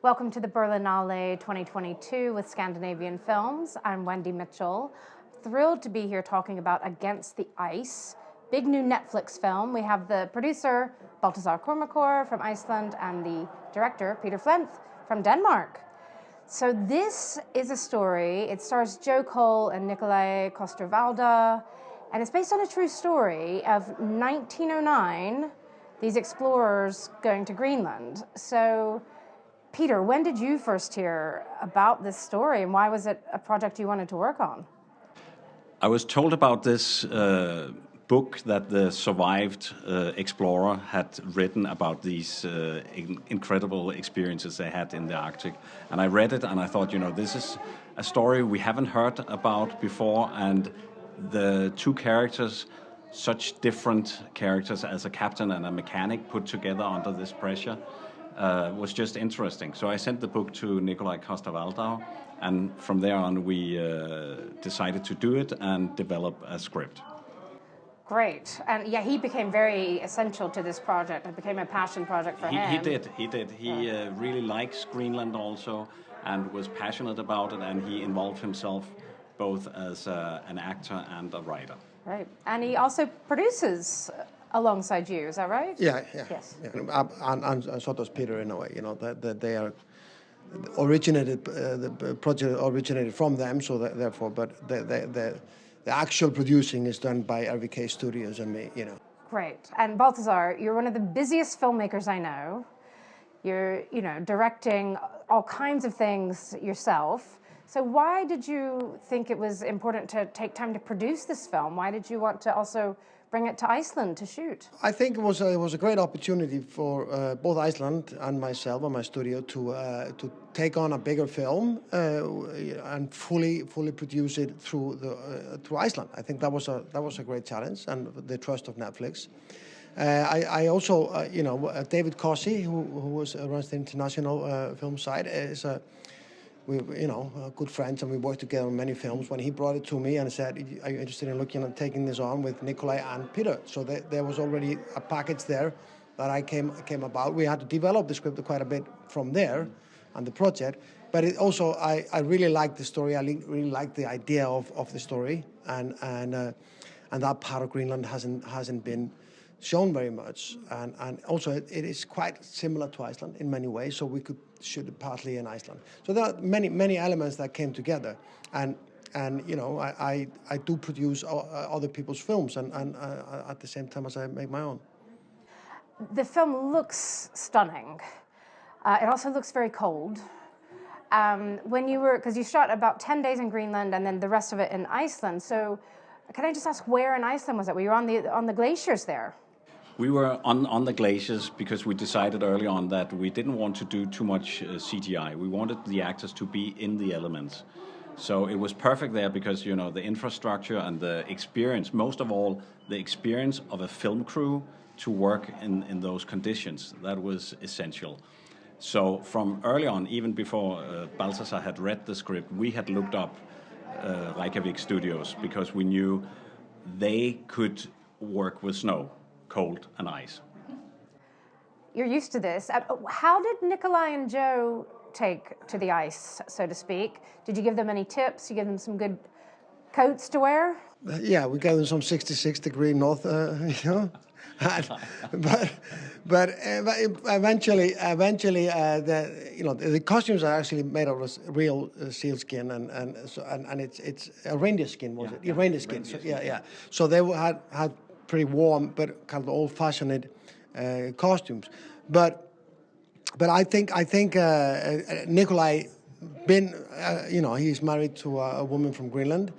Welcome to the Berlinale 2022 with Scandinavian Films. I'm Wendy Mitchell. Thrilled to be here talking about Against the Ice, big new Netflix film. We have the producer, Baltasar Kormákur from Iceland, and the director, Peter Flinth from Denmark. So this is a story. It stars Joe Cole and Nikolaj Coster-Waldau, and it's based on a true story of 1909, these explorers going to Greenland. So Peter, when did you first hear about this story, and why was it a project you wanted to work on? I was told about this book that the survived explorer had written about these incredible experiences they had in the Arctic. And I read it and I thought, this is a story we haven't heard about before, and the two characters, such different characters as a captain and a mechanic put together under this pressure, was just interesting. So I sent the book to Nikolaj Coster-Waldau, and from there on we decided to do it and develop a script. Great. And yeah, he became very essential to this project. It became a passion project for him. He did. He really likes Greenland also and was passionate about it, and he involved himself both as an actor and a writer. Right. And he also produces alongside you, is that right? Yeah. Yes. Yeah. And so does Peter in a way, that they are originated, the project originated from them, so therefore, but the actual producing is done by RVK Studios and me, Great. And Baltasar, you're one of the busiest filmmakers I know. You're, directing all kinds of things yourself. So why did you think it was important to take time to produce this film? Why did you want to also bring it to Iceland to shoot? I think it was a great opportunity for both Iceland and myself and my studio to take on a bigger film and fully produce it through Iceland. I think that was a great challenge, and the trust of Netflix. I also David Cossey, who runs the international film side, is good friends, and we worked together on many films. When he brought it to me and said, "Are you interested in looking at taking this on with Nikolaj and Peter?" So there was already a package there that I came about. We had to develop the script quite a bit from there, and the project. But it also, I really liked the story. I really liked the idea of the story, and that part of Greenland hasn't been shown very much, and also it is quite similar to Iceland in many ways, so we could shoot it partly in Iceland. So there are many elements that came together, and I do produce other people's films, and at the same time as I make my own. The film looks stunning. It also looks very cold. Because you shot about 10 days in Greenland and then the rest of it in Iceland. So can I just ask, where in Iceland was it? Were you on the glaciers there? We were on the glaciers because we decided early on that we didn't want to do too much CGI. We wanted the actors to be in the elements. So it was perfect there because, the infrastructure and the experience, most of all, the experience of a film crew to work in those conditions, that was essential. So from early on, even before Baltasar had read the script, we had looked up Reykjavik Studios because we knew they could work with snow, cold and ice. You're used to this. How did Nikolaj and Joe take to the ice, so to speak? Did you give them any tips? You give them some good coats to wear? Yeah, we gave them some 66-degree north, but eventually, the costumes are actually made out of real seal skin, and it's a reindeer skin, was it? Reindeer skin. So, yeah. So they had pretty warm but kind of old-fashioned costumes, but I think Nikolaj he's married to a woman from Greenland,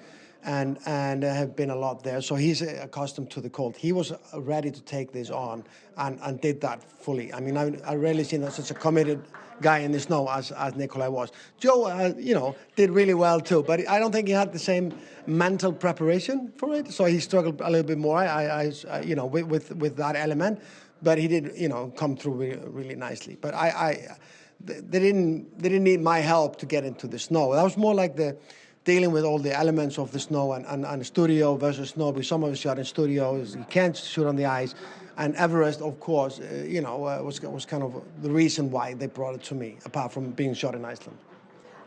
and have been a lot there, so he's accustomed to the cold. He was ready to take this on and did that fully. I mean, I rarely seen such a committed guy in the snow as Nikolaj was. Joe, did really well too, but I don't think he had the same mental preparation for it, so he struggled a little bit more. With that element, but he did, come through really nicely. But they didn't need my help to get into the snow. That was more like dealing with all the elements of the snow and studio versus snow. Because some of us shot in studios, you can't shoot on the ice. And Everest, of course, was kind of the reason why they brought it to me, apart from being shot in Iceland.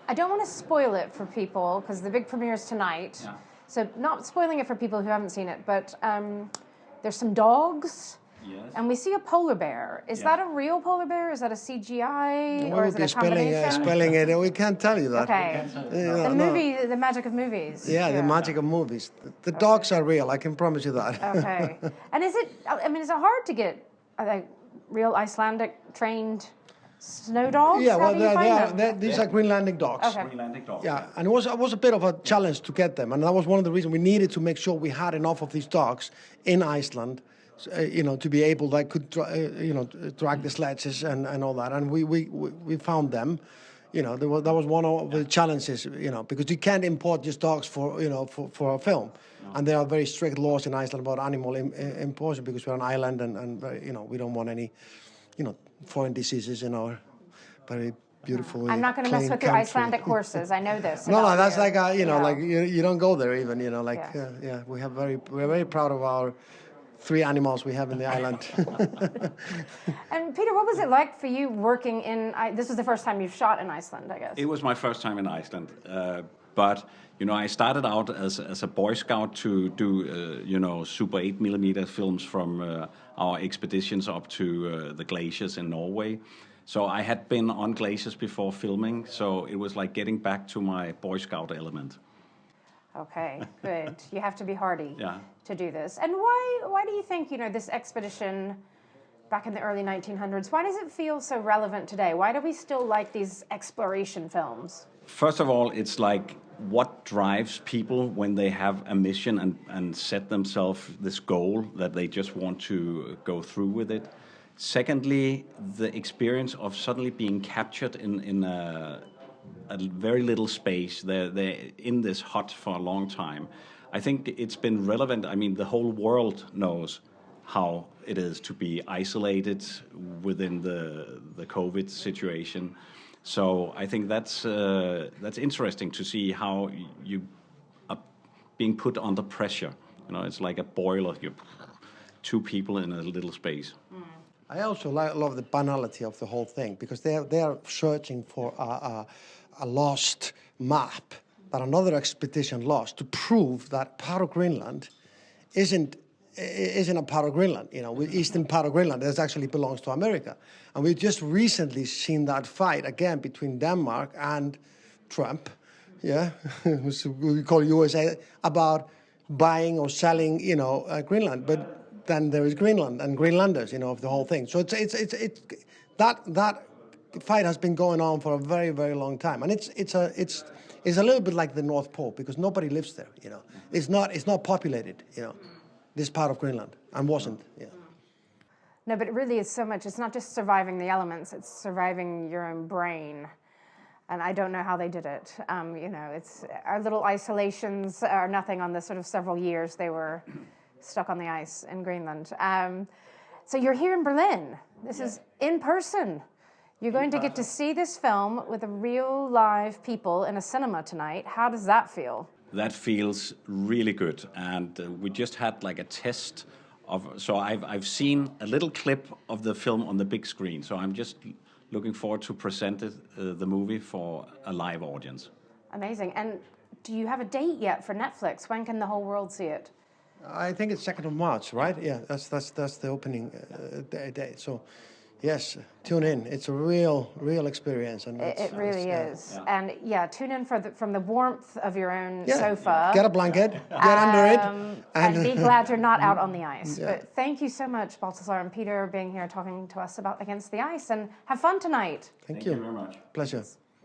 I don't want to spoil it for people because the big premiere is tonight. Yeah. So not spoiling it for people who haven't seen it, but there's some dogs. Yes. And we see a polar bear. Is that a real polar bear? Is that a CGI? Or is it a combination? Spelling it, we can't tell you that. Okay. The magic of movies. Yeah, the magic of movies. The dogs are real, I can promise you that. Okay. And is it hard to get real Icelandic trained snow dogs? Yeah, How do you find them? these are Greenlandic dogs. Okay. Greenlandic dogs. Yeah, and it was a bit of a challenge to get them, and that was one of the reasons we needed to make sure we had enough of these dogs in Iceland, to be able that could drag the sledges and all that, and we found them. That was one of the challenges, because you can't import just dogs for a film, and there are very strict laws in Iceland about animal importation because we're an island and we don't want any foreign diseases in our very beautiful. I'm not going to mess with your Icelandic horses. I know this. No, that's like like you don't go there even. We're very proud of our 3 animals we have in the island. And Peter, what was it like for you working in? This was the first time you've shot in Iceland, I guess. It was my first time in Iceland, but I started out as a Boy Scout to do Super 8mm films from our expeditions up to the glaciers in Norway. So I had been on glaciers before filming, so it was like getting back to my Boy Scout element. Okay, good. You have to be hardy to do this. And why do you think, this expedition back in the early 1900s, why does it feel so relevant today? Why do we still like these exploration films? First of all, it's like what drives people when they have a mission and set themselves this goal that they just want to go through with it. Secondly, the experience of suddenly being captured in a very little space. They're in this hut for a long time. I think it's been relevant. I mean, the whole world knows how it is to be isolated within the COVID situation. So I think that's interesting to see how you are being put under pressure. It's like a boiler. You're 2 people in a little space. I also love the banality of the whole thing because they are searching for a lost map that another expedition lost to prove that part of Greenland isn't a part of Greenland. Eastern part of Greenland that actually belongs to America. And we've just recently seen that fight again between Denmark and Trump, we call USA, about buying or selling, Greenland. But then there is Greenland and Greenlanders, of the whole thing. So it's that fight has been going on for a very, very long time, and it's a little bit like the North Pole because nobody lives there. It's not populated. This part of Greenland and wasn't. Yeah. No, but it really is so much. It's not just surviving the elements; it's surviving your own brain. And I don't know how they did it. It's our little isolations are nothing on the sort of several years they were stuck on the ice in Greenland. So you're here in Berlin. This is in person. You're going to get to see this film with real live people in a cinema tonight. How does that feel? That feels really good. And we just had like a test so I've seen a little clip of the film on the big screen. So I'm just looking forward to present the movie for a live audience. Amazing. And do you have a date yet for Netflix? When can the whole world see it? I think it's 2nd of March, right? Yeah, that's the opening date. So, yes, tune in. It's a real experience, and it really is. Yeah. And tune in from the warmth of your own sofa. Get a blanket, get under it, and be glad you're not out on the ice. Yeah. But thank you so much, Baltasar and Peter, being here talking to us about Against the Ice, and have fun tonight. Thank you very much. Pleasure.